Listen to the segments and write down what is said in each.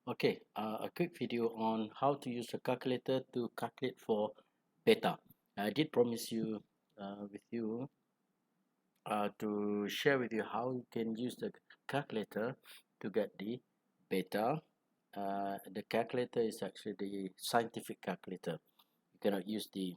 Okay, a quick video on how to use a calculator to calculate for beta. I did promise you to share with you how you can use the calculator to get the beta. The calculator is actually the scientific calculator. You cannot use the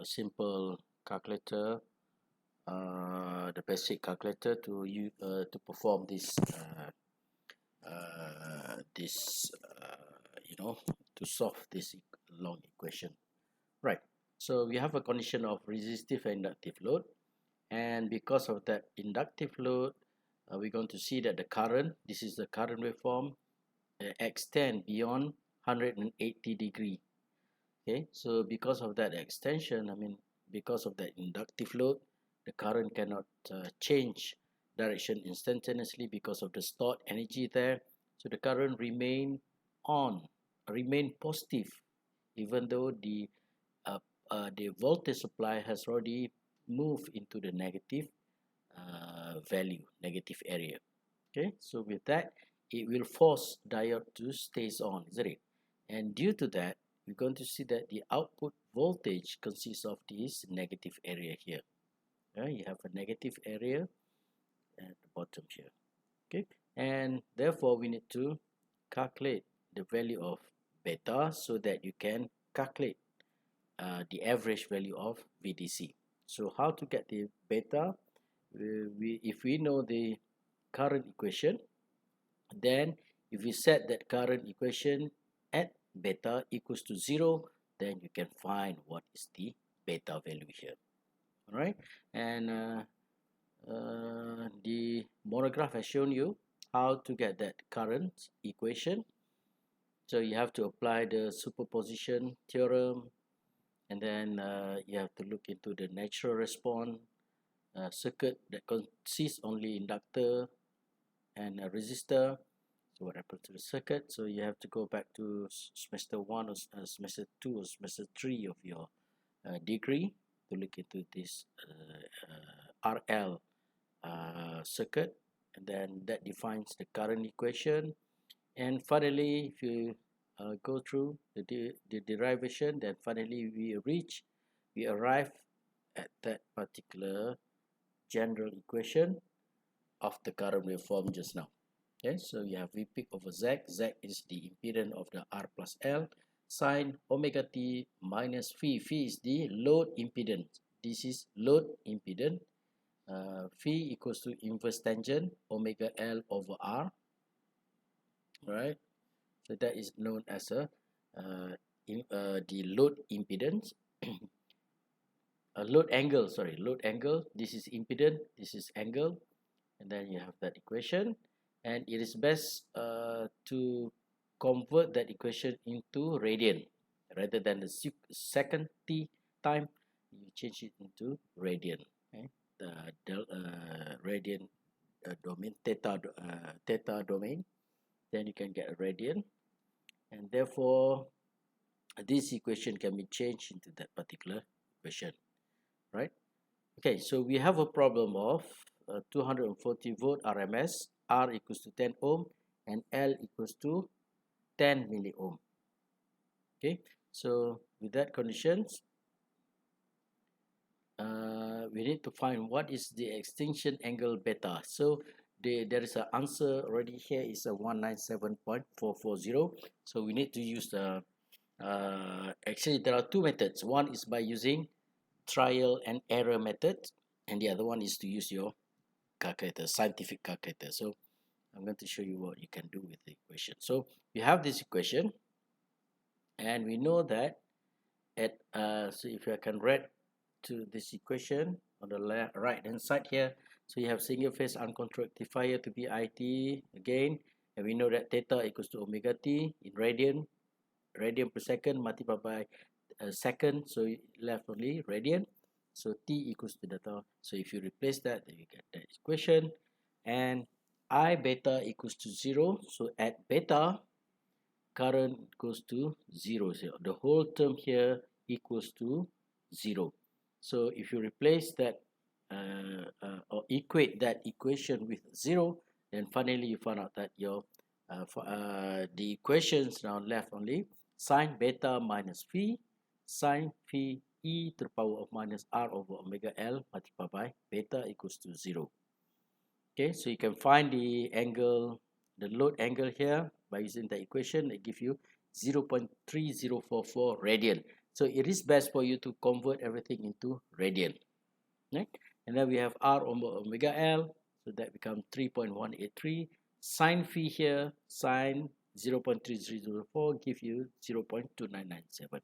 simple calculator, the basic calculator to perform this to solve this long equation, right? So we have a condition of resistive and inductive load, and because of that inductive load, we're going to see that the current, this is the current waveform, extend beyond 180 degree. Okay, so because of that extension, because of that inductive load, the current cannot change direction instantaneously because of the stored energy there. So the current remain positive, even though the voltage supply has already moved into the negative value, negative area. Okay, so with that, it will force diode to stays on, isn't it? And due to that, we're going to see that the output voltage consists of this negative area here. You have a negative area at the bottom here. Okay, and therefore we need to calculate the value of beta so that you can calculate the average value of VDC. So how to get the beta? If we know the current equation, then if we set that current equation at beta equals to 0, then you can find what is the beta value here. All right, and the monograph has shown you how to get that current equation. So you have to apply the superposition theorem, and then you have to look into the natural response circuit that consists only inductor and a resistor. So what happened to the circuit? So you have to go back to semester 1 or semester 2 or semester 3 of your degree to look into this RL circuit, and then that defines the current equation. And finally, if you go through the derivation, then finally we arrive at that particular general equation of the current waveform just now. Okay, so you have V peak over Z. Z is the impedance of the R plus L sine omega t minus phi. Phi is the load impedance. This is load impedance. Phi equals to inverse tangent omega L over R. Right. So that is known as the load impedance. Load angle. Sorry, load angle. This is impedance. This is angle, and then you have that equation. And it is best to convert that equation into radian rather than the second t time. You change it into radian. Okay? The radian domain, theta domain. Then you can get a radian, and therefore this equation can be changed into that particular equation, right? Okay, so we have a problem of 240 volt RMS, R equals to 10 ohm, and L equals to 10 milliohm. Okay, so with that conditions, we need to find what is the extinction angle beta. So there is an answer already here, is a 197.440. So we need to use the actually there are two methods. One is by using trial and error method, and the other one is to use your calculator, scientific calculator. So I'm going to show you what you can do with the equation. So we have this equation, and we know that at so if I can write to this equation on the right hand side here, so you have single phase uncontrolled rectifier to be IT again, and we know that theta equals to omega t in radian per second multiplied by a second, so left only radian. So t equals to data. So if you replace that, then you get that equation, and I beta equals to 0. So at beta, current goes to 0, 0. The whole term here equals to 0. So if you replace that or equate that equation with 0, then finally you find out that your the equations now left only: sine beta minus phi, sine phi e to the power of minus r over omega L multiplied by beta equals to 0. Okay, so you can find the angle, the load angle here by using the equation. It gives you 0.3044 radian. So it is best for you to convert everything into radian. Right? And then we have r over omega L, so that becomes 3.183. Sine phi here, sine 0.3004 give you 0.2997.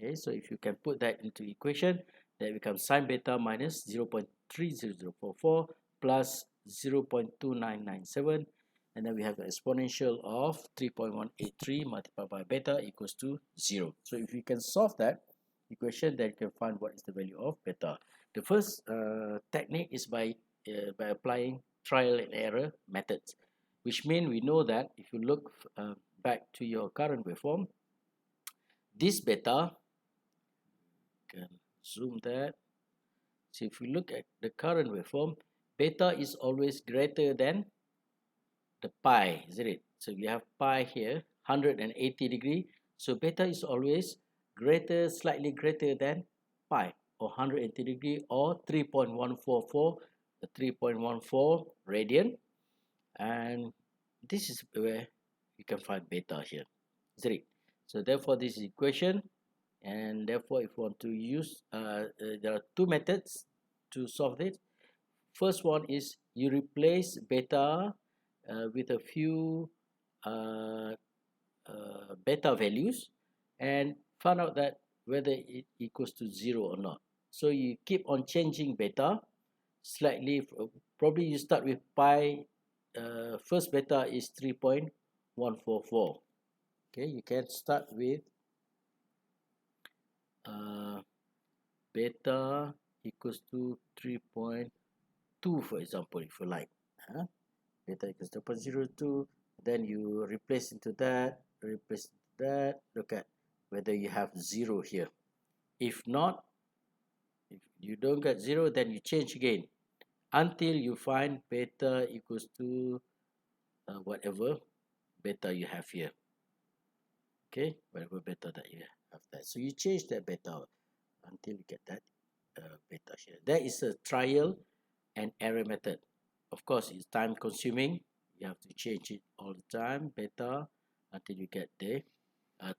Okay, so if you can put that into equation, that becomes sine beta minus 0.30044 plus 0.2997, and then we have the exponential of 3.183 multiplied by beta equals to 0. So if you can solve that equation, then you can find what is the value of beta. The first technique is by applying trial and error methods, which means we know that if you look back to your current waveform, this beta, can zoom that. So if you look at the current waveform, beta is always greater than the pi, isn't it? So we have pi here, 180 degree. So beta is always greater, slightly greater than pi, or 180 degree, or 3.144, 3.14 radian. And this is where you can find beta here, isn't it? So therefore, this is equation. And therefore, if you want to use, there are two methods to solve it. First one is you replace beta with a few beta values and find out that whether it equals to 0 or not. So you keep on changing beta slightly. Probably you start with pi. First beta is 3.144. Okay, you can start with beta equals to 3.2, for example, if you like. Beta equals to 0.02, then you replace into that, look at whether you have 0 here. If not, if you don't get 0, then you change again until you find beta equals to whatever beta you have here. Okay, whatever beta that you have that. So you change that beta until you get that beta here. That is a trial and error method. Of course, it's time consuming. You have to change it all the time, beta, until you get the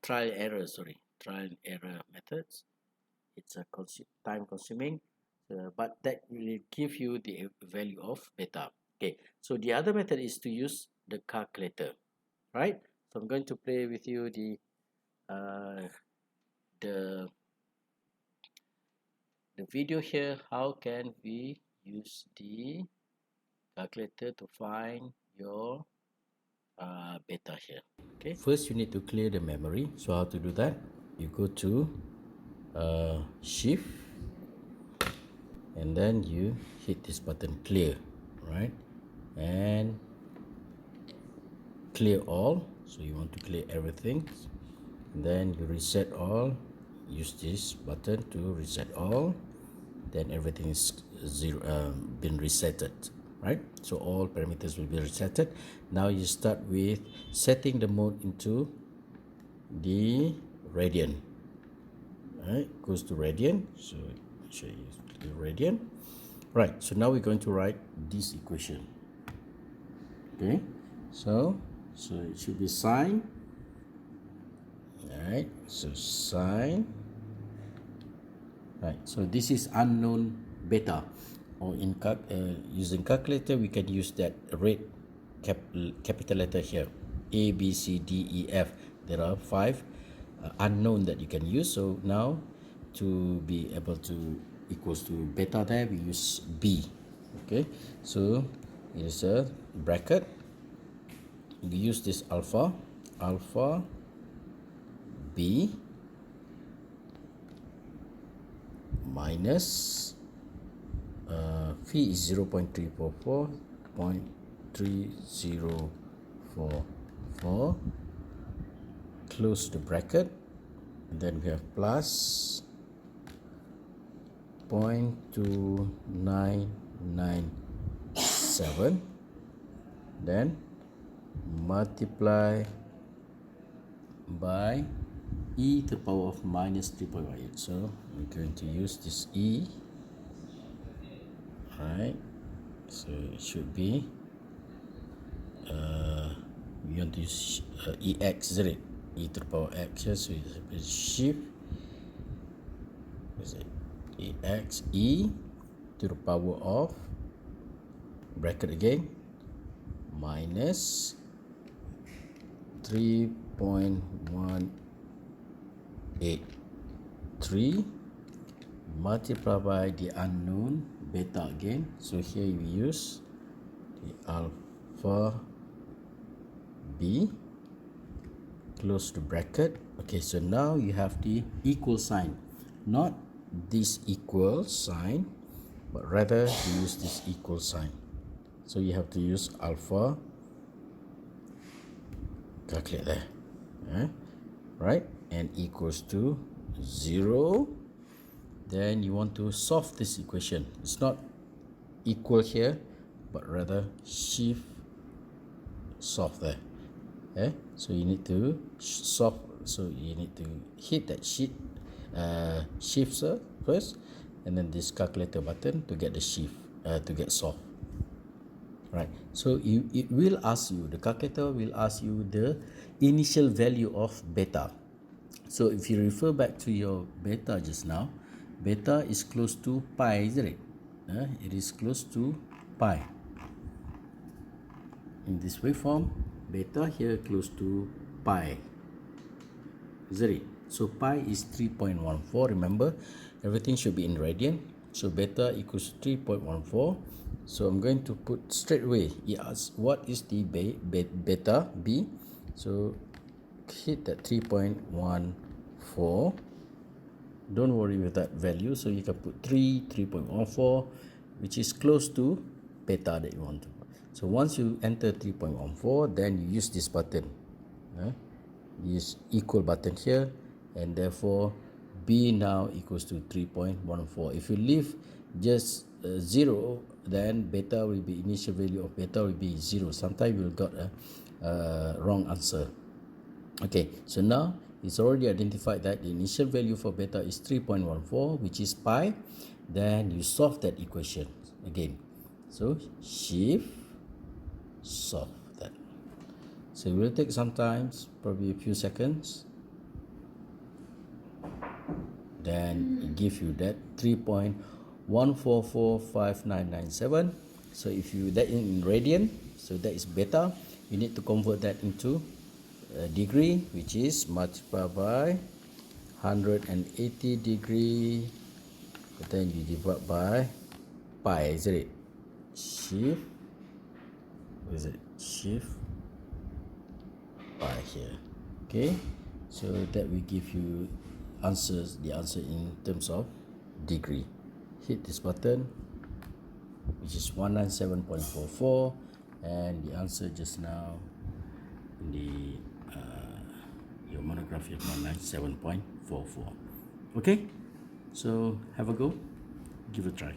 trial and error methods. It's a time consuming, but that will give you the value of beta. Okay, so the other method is to use the calculator, right? So I'm going to play with you the video here. How can we use the calculator to find your beta here? Okay, first you need to clear the memory. So how to do that? You go to shift and then you hit this button, clear, right? And clear all. So you want to clear everything, and then you reset all. Use this button to reset all. Then everything is been resetted, right? So all parameters will be resetted. Now you start with setting the mode into the radian. Right, goes to radian. So I'll show you the radian. Right, so now we're going to write this equation. Okay, so it should be sine. All right, so sine. Right, so this is unknown beta, or in using calculator we can use that red capital letter here, A, B, C, D, E, F. There are 5 unknown that you can use. So now to be able to equals to beta there, we use B. Okay, so it is a bracket. We use this alpha B minus phi is 0.344.3044, close the bracket, and then we have plus 0.2997, then multiply by e to the power of minus 3.18. So we're going to use this e, right? So it should be we want to use ex, isn't it? E to the power x here, so it's shift, is it ex, e to the power of, bracket again, minus 3.183 multiplied by the unknown beta again. So here we use the alpha b close to bracket. Okay, so now you have the equal sign, not this equal sign, but rather you use this equal sign. So you have to use alpha, calculate there, right, and equals to 0. Then you want to solve this equation. It's not equal here, but rather shift solve there. So you need to solve. So you need to hit that shift first, and then this calculator button to get the shift to get solve. Right. So it will ask you, the calculator will ask you the initial value of beta. So if you refer back to your beta just now, beta is close to pi, isn't it? It is close to pi. In this waveform, beta here close to pi, isn't it? So pi is 3.14. Remember, everything should be in radian. So beta equals 3.14. So I'm going to put straight away. It asks what is the beta b. So hit that 3.14. Don't worry with that value. So you can put 3.14, which is close to beta that you want to put. So once you enter 3.14, then you use this button. Use equal button here, and therefore b now equals to 3.14. If you leave just 0, then beta will be, initial value of beta will be 0. Sometimes you'll got a wrong answer. Okay, so now it's already identified that the initial value for beta is 3.14, which is pi. Then you solve that equation again. So shift solve that. So it will take some time, probably a few seconds. Then it gives you that 3.1445997. So if you that in radian, so that is beta. You need to convert that into degree, which is multiplied by 180 degree, but then you divide by pi, isn't it? Shift, what is it? Shift pi here. Okay, so that will give you the answer in terms of degree. Hit this button, which is 197.44, and the answer just now in the your monograph is 197.44. Okay, so have a go, give it a try.